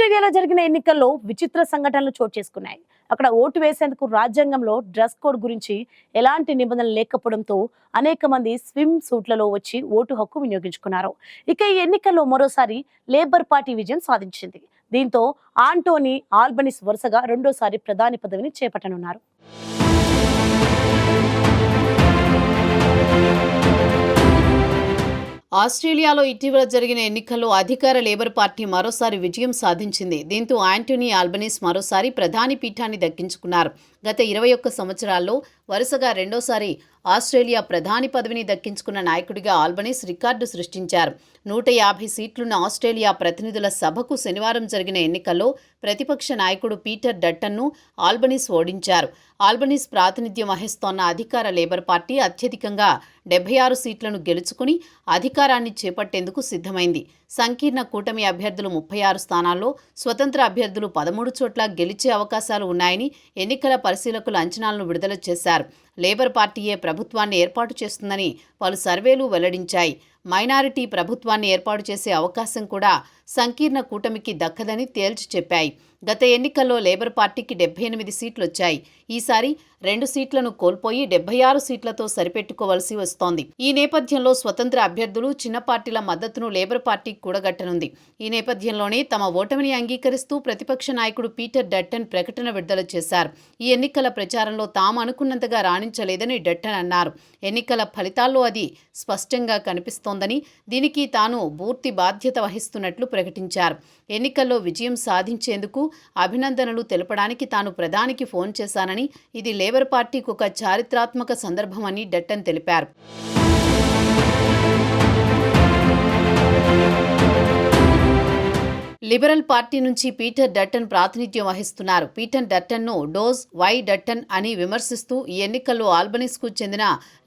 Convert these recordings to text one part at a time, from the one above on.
ఆస్ట్రేలియాలో జరిగిన ఎన్నికల్లో విచిత్ర సంఘటనలు చోటు చేసుకున్నాయి. అక్కడ ఓటు వేసేందుకు రాజ్యాంగంలో డ్రెస్ కోడ్ గురించి ఎలాంటి నిబంధనలు లేకపోవడంతో అనేక మంది స్విమ్ సూట్లలో వచ్చి ఓటు హక్కు వినియోగించుకున్నారు. ఇక ఈ ఎన్నికల్లో మరోసారి లేబర్ పార్టీ విజయం సాధించింది. దీంతో ఆంటోనీ ఆల్బనీస్ వరుసగా రెండోసారి ప్రధాని పదవిని చేపట్టనున్నారు. ఆస్ట్రేలియాలో ఇటీవల జరిగిన ఎన్నికల్లో అధికార లేబర్ పార్టీ మరోసారి విజయం సాధించింది. దీంతో ఆంటోనీ ఆల్బనీస్ మరోసారి ప్రధాని పీఠాన్ని దక్కించుకున్నారు. గత 21 సంవత్సరాల్లో వరుసగా రెండోసారి ఆస్ట్రేలియా ప్రధాని పదవిని దక్కించుకున్న నాయకుడిగా ఆల్బనీస్ రికార్డు సృష్టించారు. 150 సీట్లున్న ఆస్ట్రేలియా ప్రతినిధుల సభకు శనివారం జరిగిన ఎన్నికల్లో ప్రతిపక్ష నాయకుడు పీటర్ డట్టన్ను ఆల్బనీస్ ఓడించారు. ఆల్బనీస్ ప్రాతినిధ్యం వహిస్తోన్న అధికార లేబర్ పార్టీ అత్యధికంగా 76 సీట్లను గెలుచుకుని అధికారాన్ని చేపట్టేందుకు సిద్ధమైంది. సంకీర్ణ కూటమి అభ్యర్థులు 36 స్థానాల్లో, స్వతంత్ర అభ్యర్థులు 13 చోట్ల గెలిచే అవకాశాలు ఉన్నాయని ఎన్నికల పరిశీలకులు అంచనాలను విడుదల చేశారు. లేబర్ పార్టీయే ప్రభుత్వాన్ని ఏర్పాటు చేస్తుందని పలు సర్వేలు వెల్లడించాయి. మైనారిటీ ప్రభుత్వాన్ని ఏర్పాటు చేసే అవకాశం కూడా సంకీర్ణ కూటమికి దక్కదని తేల్చి చెప్పాయి. గత ఎన్నికల్లో లేబర్ పార్టీకి 78 సీట్లు వచ్చాయి. ఈసారి 2 సీట్లను కోల్పోయి 76 సీట్లతో సరిపెట్టుకోవలసి వస్తోంది. ఈ నేపథ్యంలో స్వతంత్ర అభ్యర్థులు చిన్న పార్టీల మద్దతును లేబర్ పార్టీకి కూడగట్టనుంది. ఈ నేపథ్యంలోనే తమ ఓటమిని అంగీకరిస్తూ ప్రతిపక్ష నాయకుడు పీటర్ డట్టన్ ప్రకటన విడుదల చేశారు. ఈ ఎన్నికల ప్రచారంలో తాము అనుకున్నంతగా రాణించలేదని డట్టన్ అన్నారు. ఎన్నికల ఫలితాల్లో అది స్పష్టంగా కనిపిస్తోందని, దీనికి తాను పూర్తి బాధ్యత వహిస్తున్నట్లు ప్రకటించారు. ఎన్నికల్లో విజయం సాధించేందుకు అభినందనలు తెలపడానికి తాను ప్రధానికి ఫోన్ చేశానని, ఇది లేబర్ పార్టీకి ఒక చారిత్రాత్మక సందర్భమని డట్టన్ తెలిపారు. లిబరల్ పార్టీ నుంచి పీటర్ డట్టన్ ప్రాతినిధ్యం వహిస్తున్నారు. పీటర్ డట్టన్ను డోజ్ వై డట్టన్ అని విమర్శిస్తూ ఈ ఎన్నికల్లో ఆల్బనీస్కు చెందిన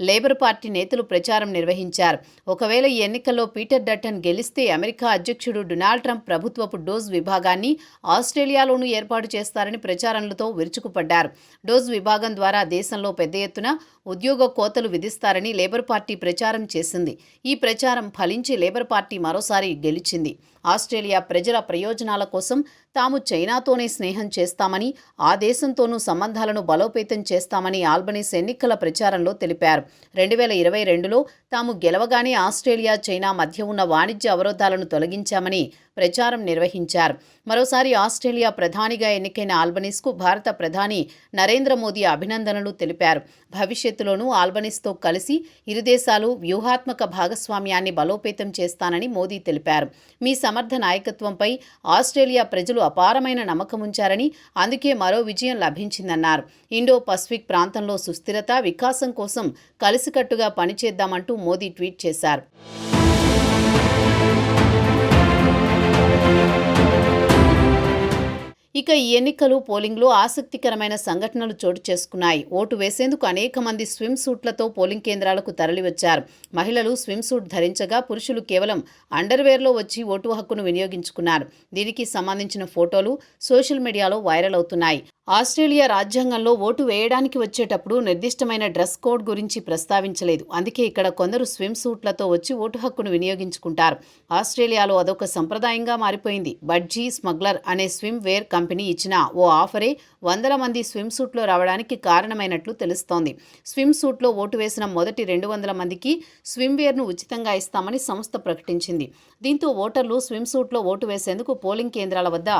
లేబర్ పార్టీ నేతలు ప్రచారం నిర్వహించారు. ఒకవేళ ఈ ఎన్నికల్లో పీటర్ డట్టన్ గెలిస్తే అమెరికా అధ్యక్షుడు డొనాల్డ్ ట్రంప్ ప్రభుత్వపు డోజ్ విభాగాన్ని ఆస్ట్రేలియాలోనూ ఏర్పాటు చేస్తారని ప్రచారంలతో విరుచుకుపడ్డారు. డోజ్ విభాగం ద్వారా దేశంలో పెద్ద ఎత్తున ఉద్యోగ కోతలు విధిస్తారని లేబర్ పార్టీ ప్రచారం చేసింది. ఈ ప్రచారం ఫలించి లేబర్ పార్టీ మరోసారి గెలిచింది. ఆస్ట్రేలియా ప్రజల ప్రయోజనాల కోసం తాము చైనాతోనే స్నేహం చేస్తామని, ఆ దేశంతోనూ సంబంధాలను బలోపేతం చేస్తామని ఆల్బనీస్ ఎన్నికల ప్రచారంలో తెలిపారు. 2022లో తాము గెలవగానే ఆస్ట్రేలియా చైనా మధ్య ఉన్న వాణిజ్య అవరోధాలను తొలగించామని ప్రచారం నిర్వహించారు. మరోసారి ఆస్ట్రేలియా ప్రధానిగా ఎన్నికైన ఆల్బనీస్కు భారత ప్రధాని నరేంద్ర మోదీ అభినందనలు తెలిపారు. భవిష్యత్తులోనూ ఆల్బనీస్తో కలిసి ఇరు దేశాలు వ్యూహాత్మక భాగస్వామ్యాన్ని బలోపేతం చేస్తానని మోదీ తెలిపారు. మీ సమర్థ నాయకత్వంపై ఆస్ట్రేలియా ప్రజలు అపారమైన నమ్మకముంచారని, అందుకే మరో విజయం లభించిందన్నారు. ఇండో పసిఫిక్ ప్రాంతంలో సుస్థిరత, వికాసం కోసం కలిసికట్టుగా పనిచేద్దామంటూ మోదీ ట్వీట్ చేశారు. ఇక ఈ ఎన్నికలు పోలింగ్లో ఆసక్తికరమైన సంఘటనలు చోటు చేసుకున్నాయి. ఓటు వేసేందుకు అనేక మంది స్విమ్ సూట్లతో పోలింగ్ కేంద్రాలకు తరలివచ్చారు. మహిళలు స్విమ్ సూట్ ధరించగా పురుషులు కేవలం అండర్వేర్లో వచ్చి ఓటు హక్కును వినియోగించుకున్నారు. దీనికి సంబంధించిన ఫోటోలు సోషల్ మీడియాలో వైరల్ అవుతున్నాయి. ఆస్ట్రేలియా రాజ్యాంగంలో ఓటు వేయడానికి వచ్చేటప్పుడు నిర్దిష్టమైన డ్రెస్ కోడ్ గురించి ప్రస్తావించలేదు. అందుకే ఇక్కడ కొందరు స్విమ్ సూట్లతో వచ్చి ఓటు హక్కును వినియోగించుకుంటారు. ఆస్ట్రేలియాలో అదొక సంప్రదాయంగా మారిపోయింది. బడ్జీ స్మగ్లర్ అనే స్విమ్ వేర్ కంపెనీ ఇచ్చిన ఓ ఆఫరే వందల మంది స్విమ్ సూట్లో రావడానికి కారణమైనట్లు తెలుస్తోంది. స్విమ్ సూట్లో ఓటు వేసిన మొదటి 200 మందికి స్విమ్ వేర్ను ఉచితంగా ఇస్తామని సంస్థ ప్రకటించింది. దీంతో ఓటర్లు స్విమ్ సూట్లో ఓటు వేసేందుకు పోలింగ్ కేంద్రాల వద్ద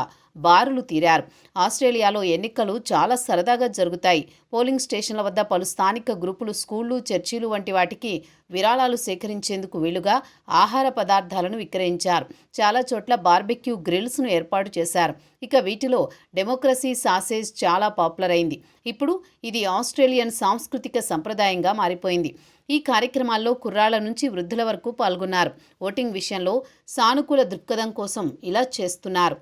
బారులు తీరారు. ఆస్ట్రేలియాలో ఎన్నికలు చాలా సరదాగా జరుగుతాయి. పోలింగ్ స్టేషన్ల వద్ద పలు స్థానిక గ్రూపులు స్కూళ్లు, చర్చిలు వంటి వాటికి విరాళాలు సేకరించేందుకు వీలుగా ఆహార పదార్థాలను విక్రయించారు. చాలా చోట్ల బార్బెక్యూ గ్రిల్స్ను ఏర్పాటు చేశారు. ఇక వీటిలో డెమోక్రసీ సాసేజ్ చాలా పాపులర్ అయింది. ఇప్పుడు ఇది ఆస్ట్రేలియన్ సాంస్కృతిక సంప్రదాయంగా మారిపోయింది. ఈ కార్యక్రమాల్లో కుర్రాళ్ల నుంచి వృద్ధుల వరకు పాల్గొన్నారు. ఓటింగ్ విషయంలో సానుకూల దృక్పథం కోసం ఇలా చేస్తున్నారు.